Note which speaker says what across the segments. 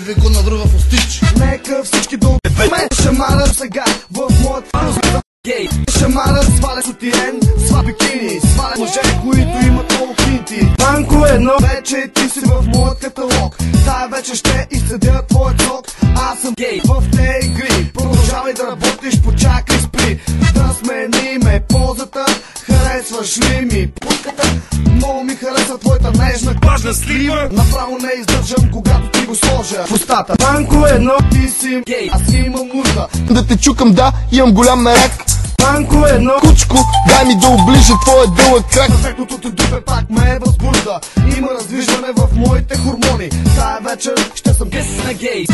Speaker 1: ви го навръва в устич.
Speaker 2: Нека всички да мен ще марам сега в моят фанус. Ще марам, сваля сутиен, сваля бикини, сваля мъже, които имат много кинти. Банко едно, вече ти си в моят каталог. Тая вече ще изцедя твоят сок. Аз съм гей в те игри. Продължавай да работиш, почакай спри. Да смениме позата, харесваш ли ми путката? Много ми харесва твоята нежна глажна слива. Направо не издържам, когато ти го сложа в устата. Банко едно, ти си гей, аз имам нужда
Speaker 1: Да те чукам, да, имам голям мерак.
Speaker 2: Банко едно,
Speaker 1: Кучко, дай ми да оближа твоя дълъг крак.
Speaker 2: Перфектното ти дупе пак ме възбужда. Има раздвижване в моите хормони. Тая вечер ще съм гест на гей.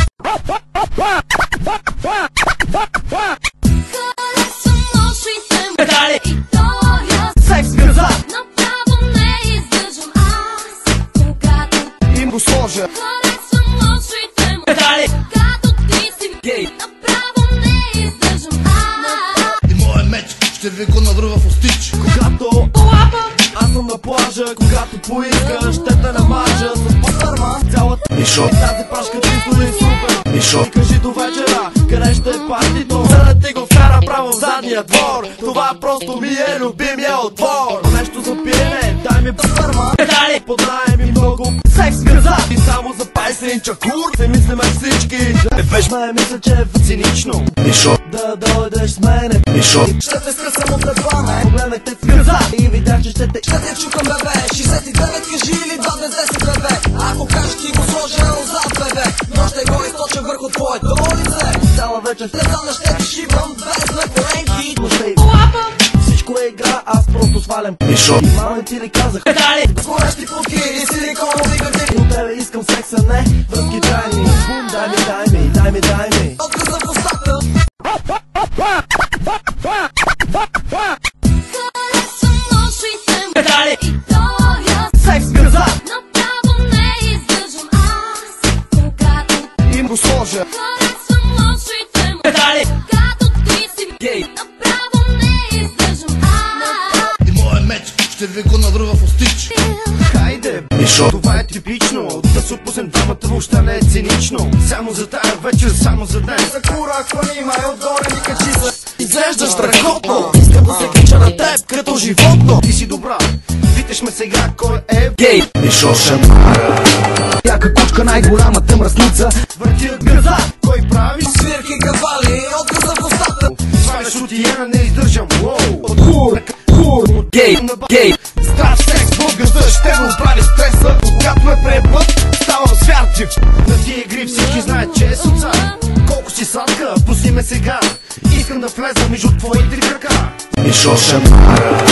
Speaker 3: Харесвам нощите му и тоя
Speaker 2: Секс гърза,
Speaker 3: направо не издържам аз, когато
Speaker 2: им го сложа.
Speaker 3: харесвам нощите му, когато ти си
Speaker 2: Гей.
Speaker 3: направо не издържам аз.
Speaker 1: И моя меч ще ви го навръва в устич.
Speaker 2: Когато аз съм на плажа, когато поискаш, ще те намажа с патърма. Цялата
Speaker 1: Мишо,
Speaker 2: тази пашка чисто ли супер.
Speaker 1: Мишо,
Speaker 2: И кажи до вечера, къде ще е партито, за да ти го вкара право в задния двор. Това просто ми е любимия отбор. Нещо за пиене, дай ми патърма. Подай ми много секс гърза. И само за пайсен чакур се мислиме всички. Без ме мисля, че е цинично
Speaker 1: Мишо,
Speaker 2: да дойдеш с мене.
Speaker 1: Мишо,
Speaker 2: Ще те скъсам от плана, погледнах те в гърза и видях, че ще те чукам, бебе. 69 кажи или 2 без 10, бебе. Ако кажеш ти го сложа отзад, бебе, но ще го източа върху твоето лице. Цяла вечер слезана ще ти шибам без леколенки. Но ще всичко е игра, аз просто свалям.
Speaker 1: Мишо,
Speaker 2: И мама ти ли казах, горещи путки и силиконови гърди. От тебе искам секса, не връзки тайни. Бум, дай ми, дай ми, дай ми, дай ми. Отказа в устата.
Speaker 3: Харесвам нощите му и тоя
Speaker 2: Секс гърза,
Speaker 3: направо не издържам аз, когато
Speaker 2: им го сложа.
Speaker 3: харесвам нощите му, когато ти си
Speaker 2: Гей.
Speaker 3: направо не издържам аз.
Speaker 1: и моя меч ще ви го навръва в устич.
Speaker 2: Хайде,
Speaker 1: Мишо,
Speaker 2: това е типично. Да се отпуснем двамата въобще не е цинично. Само за тая вечер, само за ден. Сакура, клани май отгоре ми качи за. Изглеждаш страхотно. Искам да се кича на теб като животно. Ти си добра, питаш ме сега кой е гей.
Speaker 1: Мишо, шамара.
Speaker 2: Яка кучка, най-голямата мръсница. Върти от гърза, кой прави свирки кавали от гърза в устата. Сваляш от иена, не издържам. От хур, от гей, гей. Страш секс в гърза ще го прави стреса. Когато ме пребът, ставам свярчив. На тия игри всички знаят, че е соца. Колко си сладка, пусни ме сега. Искам да влеза между твоите крака.
Speaker 1: Мишо, шамара.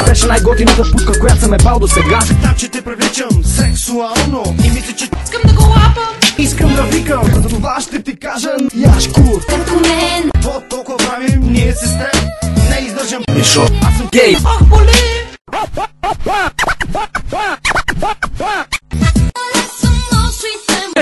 Speaker 2: Беше най-готината путка, която съм ебал до сега. Там, че те привличам сексуално и мисля, че
Speaker 3: Искам да го лапам,
Speaker 2: искам да викам. За това ще ти кажа, яшкур.
Speaker 3: като мен.
Speaker 2: Какво толкова правим ние с теб? Не издържам.
Speaker 1: Мишо,
Speaker 2: Аз съм гей.
Speaker 3: Ох, боли! Харесвам нощите му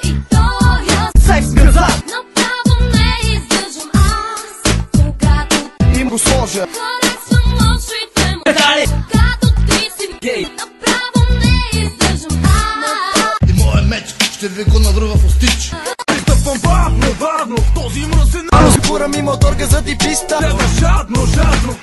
Speaker 3: и тоя
Speaker 2: Секс гърза,
Speaker 3: направо не издържам аз, когато
Speaker 2: им го сложа.
Speaker 3: харесвам нощите му, когато ти си
Speaker 2: Гей.
Speaker 3: направо не издържам аз.
Speaker 1: и моя меч ще ви го навръва в устич.
Speaker 2: Пристъпвам бавно, в този мръсен разпора ми мотор газът и писта. Трябва жадно,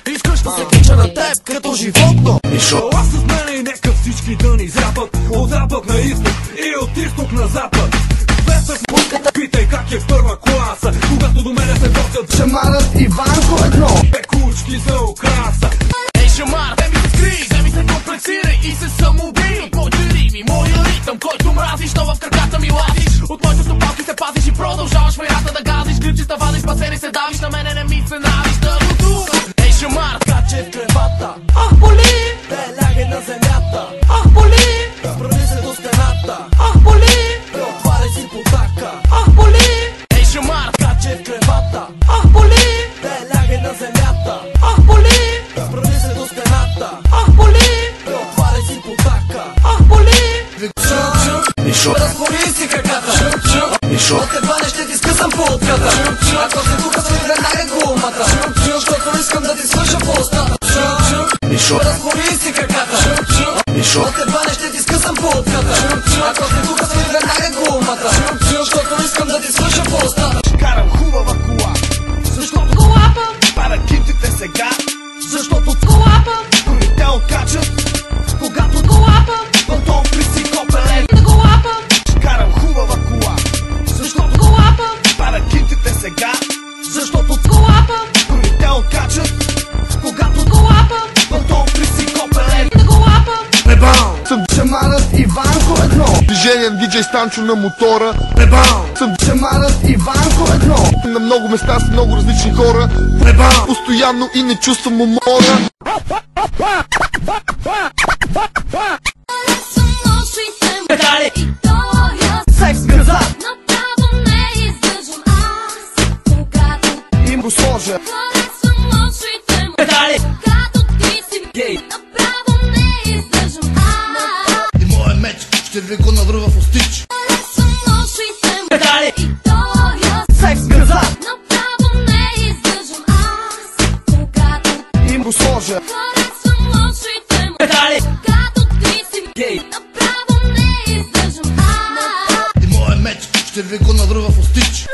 Speaker 2: искаш да се кича на теб като животно.
Speaker 1: Мишо,
Speaker 4: Ела с мене и нека всички да ни зрапат. От запад на изток и от изток на запад. Влезах в пуската, питай как е в първа класа. Когато до мене се готвят
Speaker 2: Шамарът Иванко едно.
Speaker 4: две кучки за украса.
Speaker 5: Ей, шамар, дай ми се скри, дай ми се комплексирай и се самоубий. От моите рими, моя ритъм, който мразиш, но в краката ми лазиш. От моите стопалки се пазиш и продължаваш войната да газиш. Ключиста вадиш, пасери се давиш, на мене не ми се навиш да го тук. Ей, шамар,
Speaker 2: Каче в кревата,
Speaker 3: Ох, боли!
Speaker 2: те лягай на земята.
Speaker 3: Ох, боли!
Speaker 2: Спрани се до стената,
Speaker 3: Ох, боли!
Speaker 2: преотваряй си потака.
Speaker 3: Ох, боли!
Speaker 5: ей, шамар,
Speaker 2: Каче в кревата,
Speaker 3: Ох, боли!
Speaker 2: те лягай на земята.
Speaker 3: Ох, боли!
Speaker 2: Спрани се до стената,
Speaker 3: Ох, боли!
Speaker 2: преотваряй си потака.
Speaker 3: Ох, боли!
Speaker 1: Мишо,
Speaker 2: Разпори си краката.
Speaker 1: Мишо,
Speaker 2: От едва не ще ти скъсам по отката. Ако се тука свали веднага гумата. Защото искам да ти свърша по устата.
Speaker 1: Мишо,
Speaker 2: Разпори си краката.
Speaker 1: Мишо,
Speaker 2: От едва не ще ти скъсам по отката. Ако се тука свали веднага гумата. Защото
Speaker 6: женен диджей Станчо на мотора. Съм
Speaker 2: Шамарът Иванко едно.
Speaker 6: на много места с много различни хора. Постоянно и не чувствам умора.
Speaker 3: Харесвам нощите му и тоя
Speaker 2: Секс газа
Speaker 3: направо не издържам аз, когато
Speaker 2: им го сложа.
Speaker 3: харесвам нощите му, когато ти си гей, направо не издържам аз.
Speaker 1: И моят меч ще ви го навръва в остич.
Speaker 3: Харесвам нощите му и тоя
Speaker 2: Секс газа
Speaker 3: направо не издържам аз, когато
Speaker 2: им го сложа.
Speaker 3: харесвам нощите му, когато ти си гей, направо не издържам аз.
Speaker 1: И моят меч ще ви го навръва в остич.